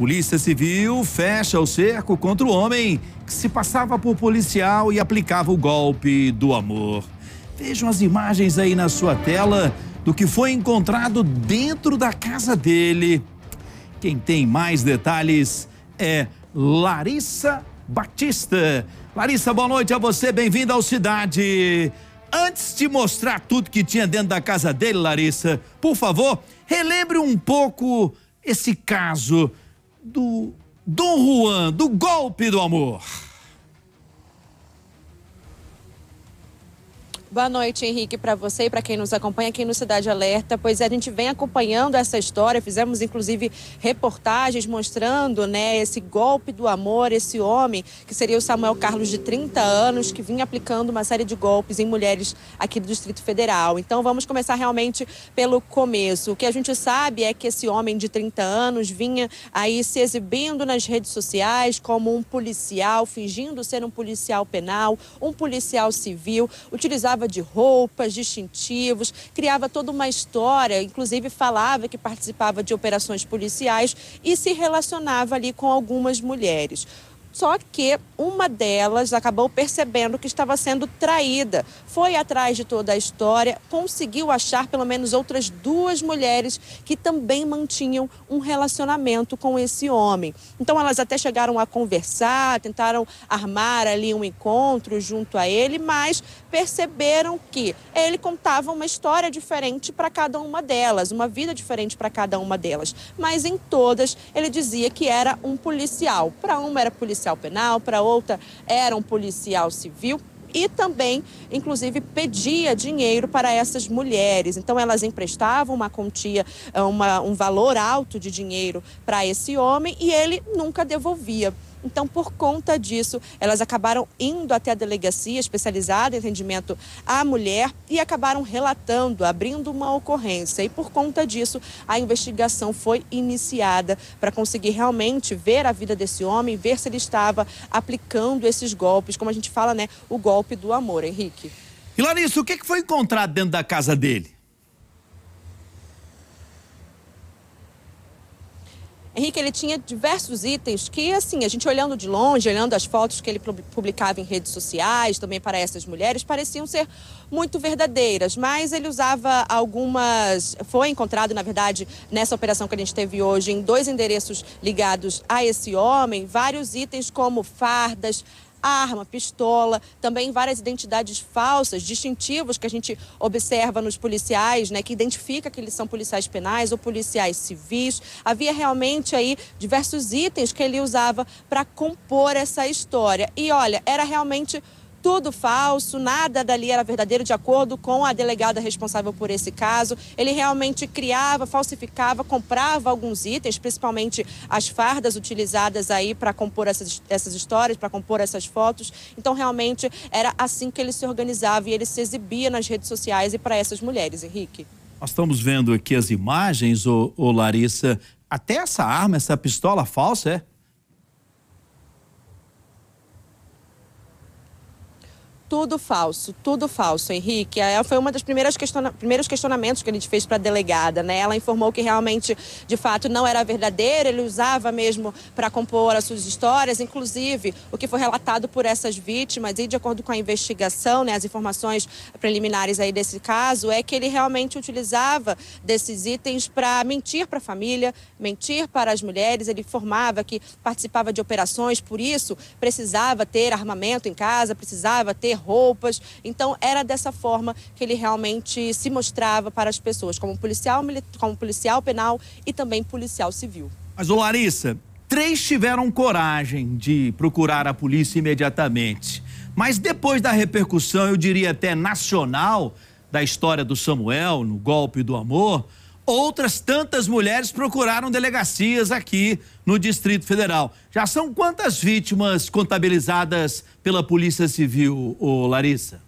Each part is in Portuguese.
Polícia Civil fecha o cerco contra o homem que se passava por policial e aplicava o golpe do amor. Vejam as imagens aí na sua tela do que foi encontrado dentro da casa dele. Quem tem mais detalhes é Larissa Batista. Larissa, boa noite a você, bem-vinda ao Cidade. Antes de mostrar tudo que tinha dentro da casa dele, Larissa, por favor, relembre um pouco esse caso do Dom Juan, do golpe do amor. Boa noite, Henrique, para você e para quem nos acompanha aqui no Cidade Alerta. Pois é, a gente vem acompanhando essa história, fizemos inclusive reportagens mostrando, esse golpe do amor, esse homem que seria o Samuel Carlos, de 30 anos, que vinha aplicando uma série de golpes em mulheres aqui do Distrito Federal. Então vamos começar realmente pelo começo. O que a gente sabe é que esse homem de 30 anos vinha aí se exibindo nas redes sociais como um policial, fingindo ser um policial penal, um policial civil, utilizava de roupas, distintivos, criava toda uma história, inclusive falava que participava de operações policiais e se relacionava ali com algumas mulheres. Só que uma delas acabou percebendo que estava sendo traída. Foi atrás de toda a história, conseguiu achar pelo menos outras 2 mulheres que também mantinham um relacionamento com esse homem. Então elas até chegaram a conversar, tentaram armar ali um encontro junto a ele, mas perceberam que ele contava uma história diferente para cada uma delas, uma vida diferente para cada uma delas. Mas em todas ele dizia que era um policial. Para uma era policial penal, para outra era um policial civil e também, inclusive, pedia dinheiro para essas mulheres. Então, elas emprestavam uma quantia, um valor alto de dinheiro para esse homem e ele nunca devolvia. Então, por conta disso, elas acabaram indo até a delegacia especializada em atendimento à mulher e acabaram relatando, abrindo uma ocorrência. E por conta disso, a investigação foi iniciada para conseguir realmente ver a vida desse homem, ver se ele estava aplicando esses golpes, como a gente fala, o golpe do amor, Henrique. E Larissa, o que foi encontrado dentro da casa dele? Henrique, ele tinha diversos itens que, assim, a gente olhando de longe, olhando as fotos que ele publicava em redes sociais, também para essas mulheres, pareciam ser muito verdadeiras, mas ele usava algumas... Foi encontrado, na verdade, nessa operação que a gente teve hoje, em 2 endereços ligados a esse homem, vários itens como fardas, arma, pistola, também várias identidades falsas, distintivos que a gente observa nos policiais, que identifica que eles são policiais penais ou policiais civis. Havia realmente aí diversos itens que ele usava para compor essa história. E olha, era realmente tudo falso, nada dali era verdadeiro, de acordo com a delegada responsável por esse caso. Ele realmente criava, falsificava, comprava alguns itens, principalmente as fardas utilizadas aí para compor essas histórias, para compor essas fotos. Então, realmente, era assim que ele se organizava e ele se exibia nas redes sociais e para essas mulheres, Henrique. Nós estamos vendo aqui as imagens, ô Larissa, até essa arma, essa pistola falsa, é? Tudo falso, Henrique. Foi uma das primeiros questionamentos que a gente fez para a delegada, Ela informou que realmente, de fato, não era verdadeiro, ele usava mesmo para compor as suas histórias, inclusive o que foi relatado por essas vítimas e de acordo com a investigação, as informações preliminares aí desse caso, é que ele realmente utilizava desses itens para mentir para a família, mentir para as mulheres. Ele informava que participava de operações, por isso precisava ter armamento em casa, precisava ter roupas. Então era dessa forma que ele realmente se mostrava para as pessoas, como policial penal e também policial civil. Mas, ô Larissa, 3 tiveram coragem de procurar a polícia imediatamente. Mas depois da repercussão, eu diria até nacional, da história do Samuel no golpe do amor, outras tantas mulheres procuraram delegacias aqui no Distrito Federal. Já são quantas vítimas contabilizadas pela Polícia Civil, ô Larissa?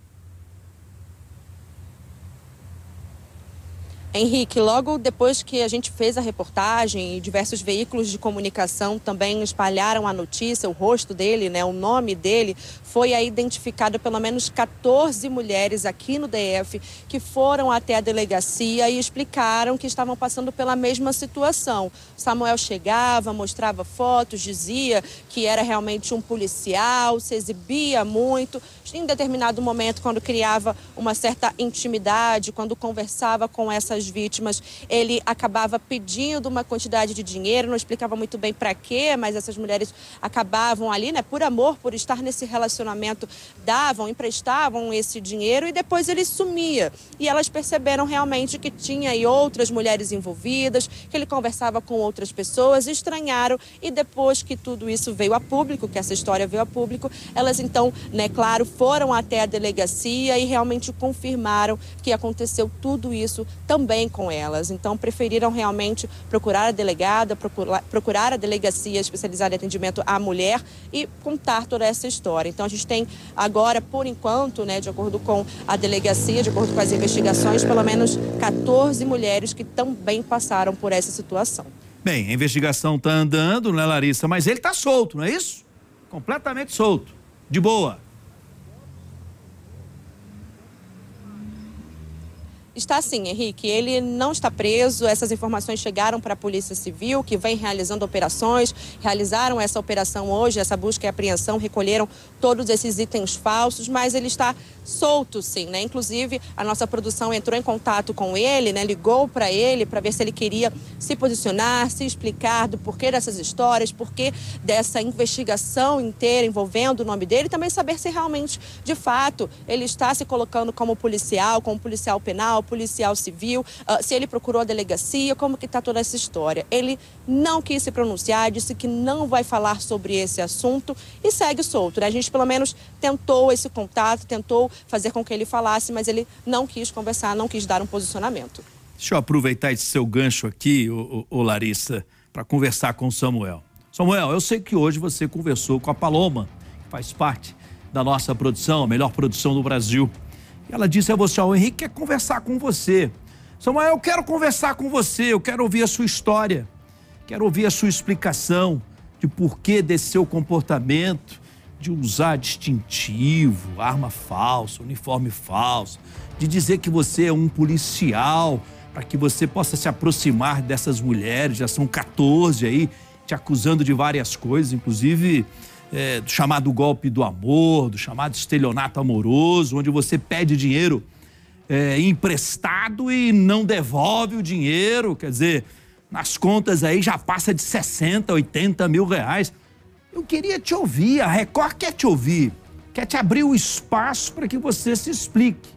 Henrique, logo depois que a gente fez a reportagem e diversos veículos de comunicação também espalharam a notícia, o rosto dele, né, o nome dele, foi aí identificado pelo menos 14 mulheres aqui no DF que foram até a delegacia e explicaram que estavam passando pela mesma situação. Samuel chegava, mostrava fotos, dizia que era realmente um policial, se exibia muito. Em determinado momento, quando criava uma certa intimidade, quando conversava com essas vítimas, ele acabava pedindo uma quantidade de dinheiro, não explicava muito bem para quê, mas essas mulheres acabavam ali, né, por amor, por estar nesse relacionamento, davam, emprestavam esse dinheiro e depois ele sumia. E elas perceberam realmente que tinha aí outras mulheres envolvidas, que ele conversava com outras pessoas, estranharam e depois que tudo isso veio a público, que essa história veio a público, elas então, né, claro, foram até a delegacia e realmente confirmaram que aconteceu tudo isso também com elas. Então, preferiram realmente procurar a delegada, procurar a delegacia especializada em atendimento à mulher e contar toda essa história. Então, a gente tem agora, por enquanto, né, de acordo com a delegacia, de acordo com as investigações, pelo menos 14 mulheres que também passaram por essa situação. Bem, a investigação está andando, né, Larissa? Mas ele está solto, não é isso? Completamente solto. De boa. Está sim, Henrique. Ele não está preso. Essas informações chegaram para a Polícia Civil, que vem realizando operações. Realizaram essa operação hoje, essa busca e apreensão, recolheram todos esses itens falsos, mas ele está solto, sim, né? Inclusive, a nossa produção entrou em contato com ele, né? Ligou para ele para ver se ele queria se posicionar, se explicar do porquê dessas histórias, porquê dessa investigação inteira envolvendo o nome dele, e também saber se realmente, de fato, ele está se colocando como policial penal, policial civil, se ele procurou a delegacia, como que está toda essa história. Ele não quis se pronunciar, disse que não vai falar sobre esse assunto e segue solto, né? A gente pelo menos tentou esse contato, tentou fazer com que ele falasse, mas ele não quis conversar, não quis dar um posicionamento. Deixa eu aproveitar esse seu gancho aqui, ô Larissa, para conversar com o Samuel. Samuel, eu sei que hoje você conversou com a Paloma, que faz parte da nossa produção, a melhor produção do Brasil. Ela disse a você, o Henrique quer conversar com você. Samuel, eu quero conversar com você, eu quero ouvir a sua história, quero ouvir a sua explicação de porquê desse seu comportamento, de usar distintivo, arma falsa, uniforme falso, de dizer que você é um policial, para que você possa se aproximar dessas mulheres, já são 14 aí, te acusando de várias coisas, inclusive do chamado golpe do amor, do chamado estelionato amoroso, onde você pede dinheiro emprestado e não devolve o dinheiro, quer dizer, nas contas aí já passa de 60, 80 mil reais. Eu queria te ouvir, a Record quer te ouvir, quer te abrir o espaço para que você se explique.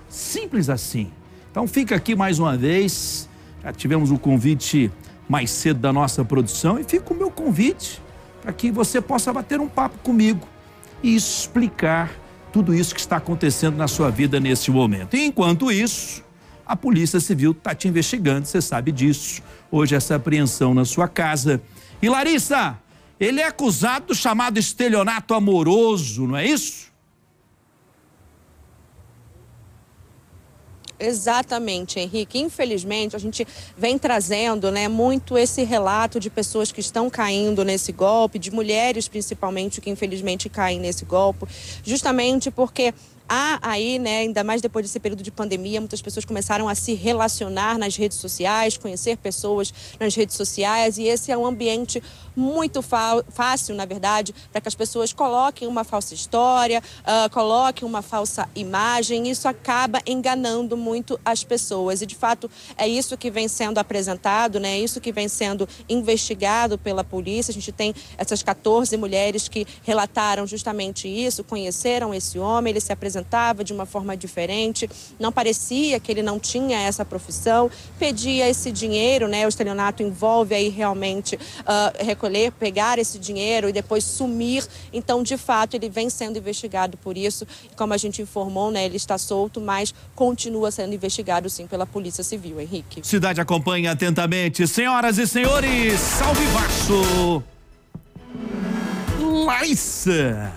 Simples assim. Então fica aqui mais uma vez, já tivemos o convite mais cedo da nossa produção e fica o meu convite para que você possa bater um papo comigo e explicar tudo isso que está acontecendo na sua vida nesse momento. E enquanto isso, a Polícia Civil está te investigando, você sabe disso. Hoje essa apreensão na sua casa. E Larissa, ele é acusado do chamado estelionato amoroso, não é isso? Exatamente, Henrique. Infelizmente, a gente vem trazendo, né, muito esse relato de pessoas que estão caindo nesse golpe, de mulheres principalmente que infelizmente caem nesse golpe, justamente porque há aí, né, ainda mais depois desse período de pandemia, muitas pessoas começaram a se relacionar nas redes sociais, conhecer pessoas nas redes sociais, e esse é um ambiente muito fácil, na verdade, para que as pessoas coloquem uma falsa história, coloquem uma falsa imagem, e isso acaba enganando muito as pessoas. E, de fato, é isso que vem sendo apresentado, né? É isso que vem sendo investigado pela polícia. A gente tem essas 14 mulheres que relataram justamente isso, conheceram esse homem, ele se apresentava de uma forma diferente, não parecia que ele não tinha essa profissão, pedia esse dinheiro, né? O estelionato envolve aí realmente pegar esse dinheiro e depois sumir. Então, de fato, ele vem sendo investigado por isso. E como a gente informou, né, ele está solto, mas continua sendo investigado, sim, pela Polícia Civil, Henrique. Cidade acompanha atentamente. Senhoras e senhores, salve Vasso! Larissa!